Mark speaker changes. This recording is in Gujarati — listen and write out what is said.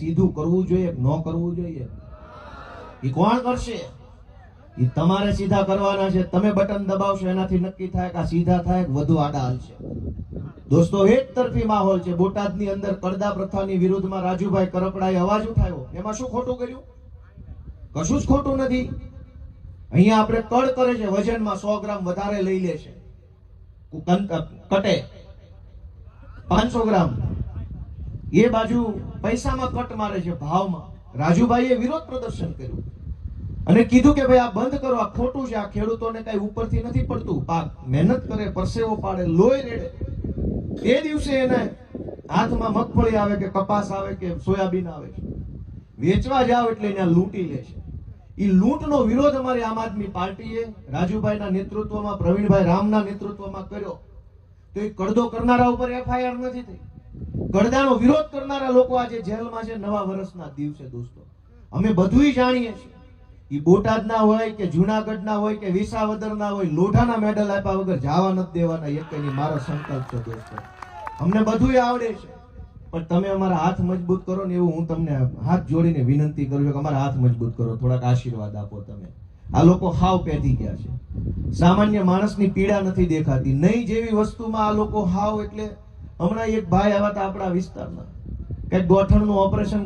Speaker 1: સીધું કરવું જોઈએ કે ન કરવું જોઈએ? એ કોણ કરશે? એ તમારે સીધા કરવાના છે. તમે બટન દબાવશો એનાથી નક્કી થાય કે આ સીધા થાય કે વધુ આડા હાલશે. દોસ્તો, એક તરફી માહોલ છે. બોટાદની અંદર કડદા પ્રથાની વિરુદ્ધમાં રાજુભાઈ કરપડાએ અવાજ ઉઠાવ્યો. એમાં શું ખોટું કર્યું? કશું જ ખોટું નથી. અહીંયા આપણે કડ કરે છે, વજનમાં 100 ગ્રામ વધારે લઈ લે છે, કટે 500 ગ્રામ. એ બાજુ પૈસામાં કટ મારે છે, ભાવમાં. રાજુભાઈએ વિરોધ પ્રદર્શન કર્યું અને કીધું કે ભાઈ આ બંધ કરો, આ ખોટું છે. આ ખેડૂતોને કઈ ઉપરથી નથી પડતું. પાક મહેનત કરે, પરસેવો પાડે, લોહી રેડે. એ દિવસે એને હાથમાં મગફળી આવે કે કપાસ આવે કે સોયાબીન આવે, વેચવા જાવ એટલે એને લૂંટી લે છે. એ લૂંટનો વિરોધ અમારી આમ આદમી પાર્ટીએ રાજુભાઈના નેતૃત્વમાં, પ્રવીણભાઈ રામના નેતૃત્વમાં કર્યો. તો એ કડદો કરનારા ઉપર એફઆઈઆર નથી થઈ. કડદાનો વિરોધ કરનારા લોકો આજે જેલમાં છે નવા વર્ષના દિવસે. દોસ્તો, અમે બધું જાણીએ છીએ. એ બોટાદના હોય કે જુનાગઢના હોય કે વિસાવદરના હોય, લોઢાના મેડલ આપ્યા વગર જવા નથી દેવાના. એકની મારો સંકલ્પ છે દોસ્તો. અમને બધું આવડે છે, પણ તમે અમારા હાથ મજબૂત કરો ને, એવું હું તમને હાથ જોડીને વિનંતી કરું છું કે અમારા હાથ મજબૂત કરો, થોડાક આશીર્વાદ આપો. તમે આ લોકો હાવ પેધી ગયા છે. સામાન્ય માણસની પીડા નથી દેખાતી. નહીં જેવી વસ્તુમાં આ લોકો હાવ. એટલે હમણાં એક ભાઈ આવ્યા હતા આપણા વિસ્તારના, કઈક ગોઠણનું ઓપરેશન